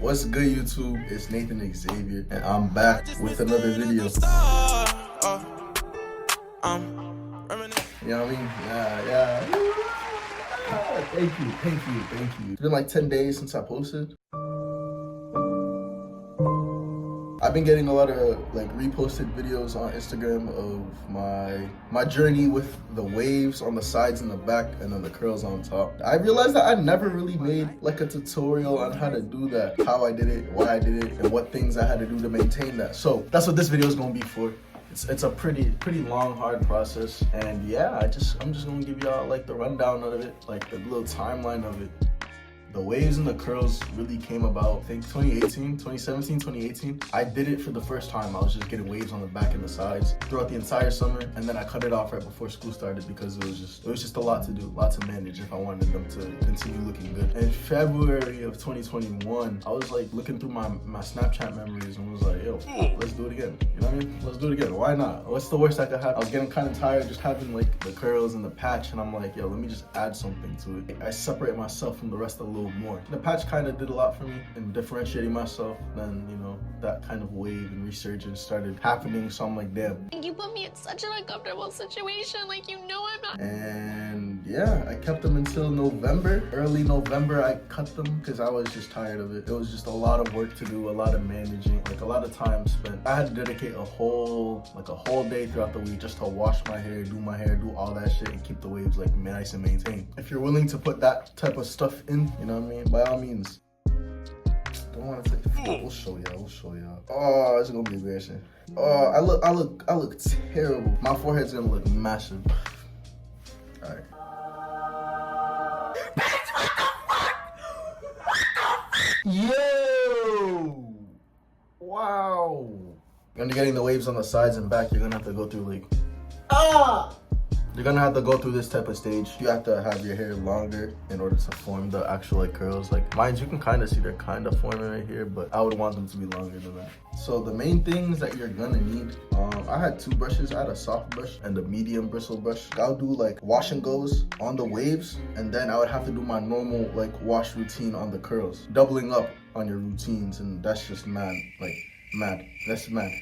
What's good, YouTube? It's Nathan Xavier, and I'm back with another video. You know what I mean? Yeah. Thank you. It's been like 10 days since I posted. I've been getting a lot of like reposted videos on Instagram of my journey with the waves on the sides and the back and then the curls on top. I realized that I never really made like a tutorial on how to do that, how I did it, why I did it, and what things I had to do to maintain that. So that's what this video is gonna be for. It's a pretty long, hard process, and yeah, I'm just gonna give y'all like the rundown of it, like the little timeline of it. The waves and the curls really came about, I think 2018. I did it for the first time. I was just getting waves on the back and the sides throughout the entire summer, and then I cut it off right before school started because it was just a lot to do, a lot to manage if I wanted them to continue looking good. In February of 2021, I was like looking through my Snapchat memories and was like, yo, let's do it again. You know what I mean? Let's do it again. Why not? What's the worst that could happen? I was getting kind of tired just having like the curls and the patch, and I'm like, yo, let me just add something to it. I separate myself from the rest of the more. The patch kind of did a lot for me in differentiating myself. Then, you know, that kind of wave and resurgence started happening. So I'm like, damn. You put me in such an uncomfortable situation. Like, you know I'm not. And yeah, I kept them until November. Early November, I cut them because I was just tired of it. It was just a lot of work to do, a lot of managing, like a lot of time spent. I had to dedicate a whole day throughout the week just to wash my hair, do all that shit, and keep the waves like nice and maintained. If you're willing to put that type of stuff in, you know what I mean? By all means. Don't want to take. We'll show y'all. Oh, it's gonna be embarrassing. Oh, I look terrible. My forehead's gonna look massive. All right. Yo! Wow. When you're getting the waves on the sides and back, you're gonna have to go through like You're gonna have to go through this type of stage. You have to have your hair longer in order to form the actual like curls. Like mine, you can kind of see they're kind of forming right here, but I would want them to be longer than that. So the main things that you're gonna need, I had two brushes. I had a soft brush and a medium bristle brush. I'll do like wash and goes on the waves, and then I would have to do my normal like wash routine on the curls, doubling up on your routines, and that's just mad. That's mad.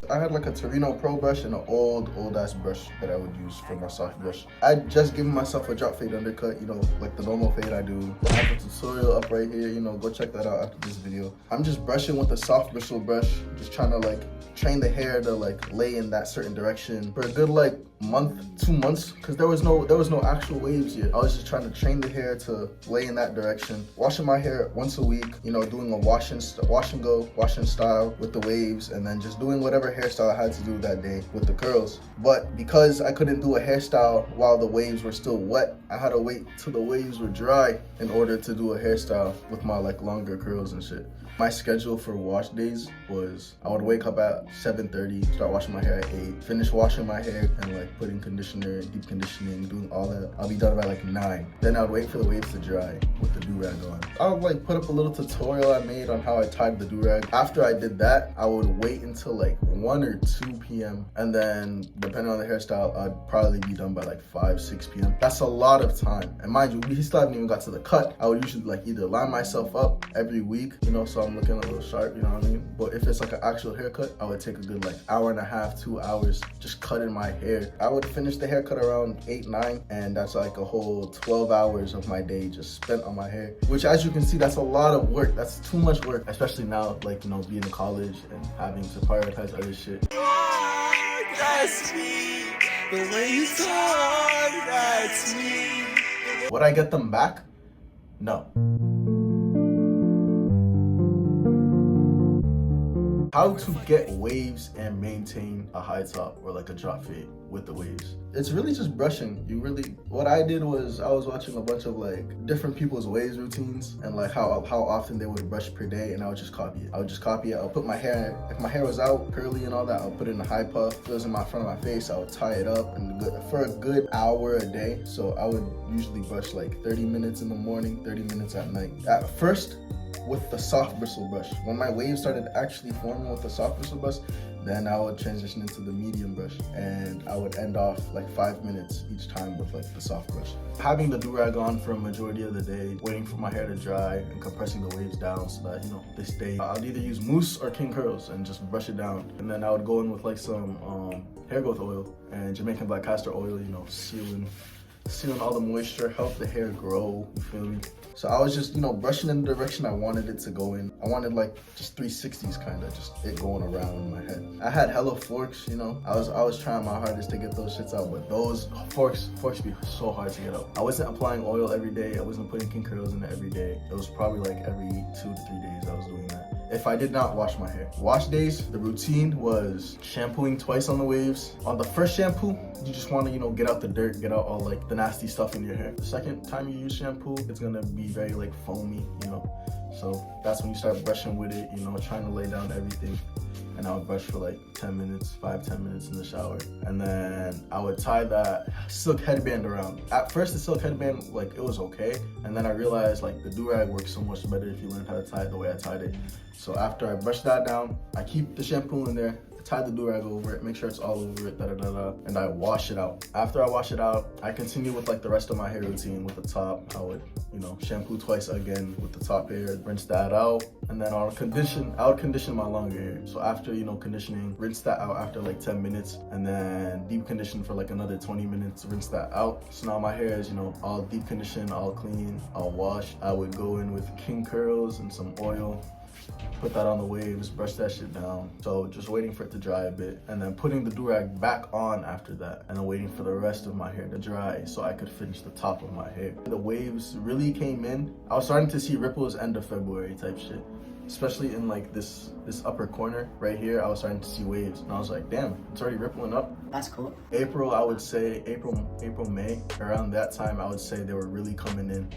I had like a Torino Pro brush and an old ass brush that I would use for my soft brush. I'd just given myself a drop fade undercut, you know, like the normal fade I do. I have a tutorial up right here, you know, go check that out after this video. I'm just brushing with a soft bristle brush, just trying to like train the hair to like lay in that certain direction for a good like month, 2 months, because there was no actual waves yet. I was just trying to train the hair to lay in that direction. Washing my hair once a week, you know, doing a wash and style with the waves, and then just doing whatever hairstyle I had to do that day with the curls. But because I couldn't do a hairstyle while the waves were still wet, I had to wait till the waves were dry in order to do a hairstyle with my like longer curls and shit. My schedule for wash days was I would wake up at 7:30, start washing my hair at 8, finish washing my hair and like putting conditioner, deep conditioning, doing all that. I'll be done by like 9. Then I would wait for the waves to dry with the do-rag on. I would like put up a little tutorial I made on how I tied the do-rag. After I did that, I would wait until like 1 or 2 p.m. and then depending on the hairstyle, I'd probably be done by like 5, 6 p.m. That's a lot of time. And mind you, we still haven't even got to the cut. I would usually like either line myself up every week, you know, so I'm looking a little sharp, you know what I mean? But if it's like an actual haircut, I would take a good like hour and a half, 2 hours just cutting my hair. I would finish the haircut around 8, 9, and that's like a whole 12 hours of my day just spent on my hair, which as you can see, that's a lot of work. That's too much work, especially now, like, you know, being in college and having to prioritize other shit. That's me. The way you talk, that's me. Would I get them back? No. How to get waves and maintain a high top or like a drop fade with the waves. It's really just brushing. What I did was I was watching a bunch of like different people's waves routines and like how often they would brush per day, and I would just copy it. I'll put my hair, if my hair was out curly and all that, I'll put it in a high puff. If it was in my front of my face, I would tie it up and for a good hour a day. So I would usually brush like 30 minutes in the morning, 30 minutes at night. At first, with the soft bristle brush. When my waves started actually forming with the soft bristle brush, then I would transition into the medium brush, and I would end off like 5 minutes each time with like the soft brush. Having the do-rag on for a majority of the day, waiting for my hair to dry and compressing the waves down so that, you know, they stay. I'd either use mousse or king curls and just brush it down. And then I would go in with like some hair growth oil and Jamaican black castor oil, you know, sealing all the moisture, help the hair grow, you feel me? So I was just, you know, brushing in the direction I wanted it to go in. I wanted like just 360s kind of, just it going around in my head. I had hella forks, you know. I was trying my hardest to get those shits out, but those forks be so hard to get out. I wasn't applying oil every day. I wasn't putting king curls in it every day. It was probably like every 2 to 3 days I was doing that. If I did not wash my hair. Wash days, the routine was shampooing twice on the waves. On the first shampoo, you just want to, you know, get out the dirt, get out all like the nasty stuff in your hair. The second time you use shampoo, it's gonna be very like foamy, you know. So that's when you start brushing with it, you know, trying to lay down everything. And I would brush for like 10 minutes, 5-10 minutes in the shower. And then I would tie that silk headband around. At first, the silk headband, like, it was okay. And then I realized like the do-rag works so much better if you learn how to tie it the way I tied it. So after I brush that down, I keep the shampoo in there, tie the do-rag over it, make sure it's all over it, and I wash it out. After I wash it out, I continue with like the rest of my hair routine with the top. I would, you know, shampoo twice again with the top hair, rinse that out, and then I would condition my longer hair. So after, you know, conditioning, rinse that out after like 10 minutes, and then deep condition for like another 20 minutes, rinse that out. So now my hair is, you know, all deep conditioned, all clean, all washed. I would go in with king curls and some oil, put that on the waves, brush that shit down. So just waiting for it to dry a bit, and then putting the do-rag back on after that, and then waiting for the rest of my hair to dry so I could finish the top of my hair. The waves really came in. I was starting to see ripples end of February type shit. Especially in like this upper corner right here, I was starting to see waves, and I was like, damn, it's already rippling up. That's cool. April, I would say, May, around that time, I would say they were really coming in.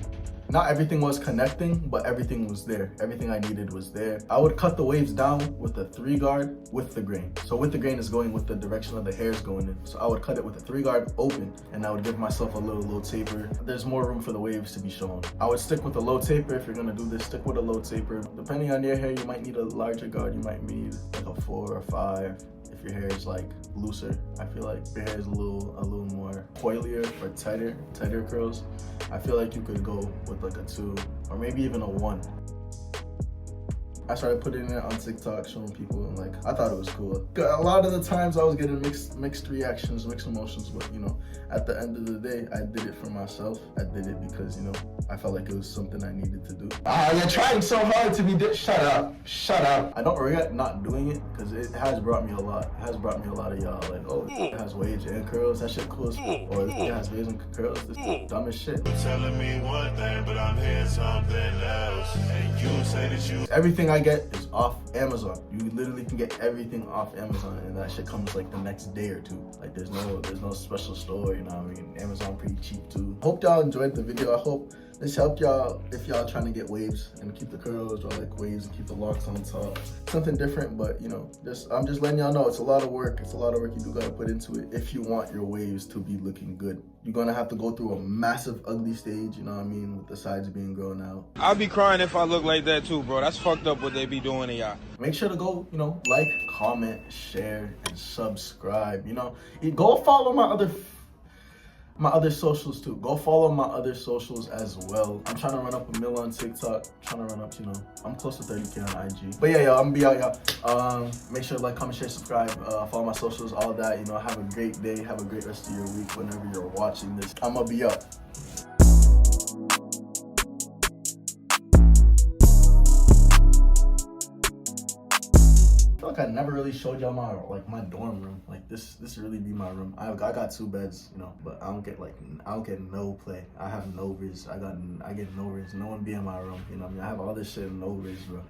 Not everything was connecting, but everything was there. Everything I needed was there. I would cut the waves down with a 3-guard with the grain. So with the grain is going with the direction of the hairs going in. So I would cut it with a 3-guard open, and I would give myself a little low taper. There's more room for the waves to be shown. I would stick with a low taper. If you're gonna do this, stick with a low taper. Depending on your hair, you might need a larger guard. You might need like a 4 or 5. If your hair is like looser, I feel like if your hair is a little more coilier or tighter curls, I feel like you could go with like a 2 or maybe even a 1. I started putting it on TikTok, showing people, and like, I thought it was cool. A lot of the times I was getting mixed reactions, mixed emotions, but you know, at the end of the day, I did it for myself. I did it because, you know, I felt like it was something I needed to do. You're trying so hard to be shut up. I don't regret not doing it because it has brought me a lot. It has brought me a lot of y'all like, oh, it has waves and curls, that shit cool as fuck. Or it has waves and curls, this is dumb as shit. You're telling me one thing, but I'm hearing something else. And you say that you... Everything I get is off Amazon. You literally can get everything off Amazon, and that shit comes like the next day or 2. Like there's no special store, you know what I mean? Amazon pretty cheap too. Hope y'all enjoyed the video. I hope this helped y'all if y'all trying to get waves and keep the curls, or like waves and keep the locks on top. Something different, but you know, I'm just letting y'all know it's a lot of work. It's a lot of work you do gotta put into it if you want your waves to be looking good. You're gonna have to go through a massive ugly stage, you know what I mean, with the sides being grown out. I'll be crying if I look like that too, bro. That's fucked up what they be doing to y'all. Make sure to go, you know, like, comment, share, and subscribe. You know, go follow my other socials too. Go follow my other socials as well. I'm trying to run up 1 mil on TikTok. I'm trying to run up, you know, I'm close to 30K on IG. But yeah, I'm gonna be out, y'all. Make sure to like, comment, share, subscribe, follow my socials, all that. You know, have a great day. Have a great rest of your week whenever you're watching this. I'm gonna be out. I feel like I never really showed y'all my dorm room. Like this really be my room. I got 2 beds, you know, but I don't get no play. I have no risk. I get no risk. No one be in my room, you know what I mean? I have all this shit in no risk, bro.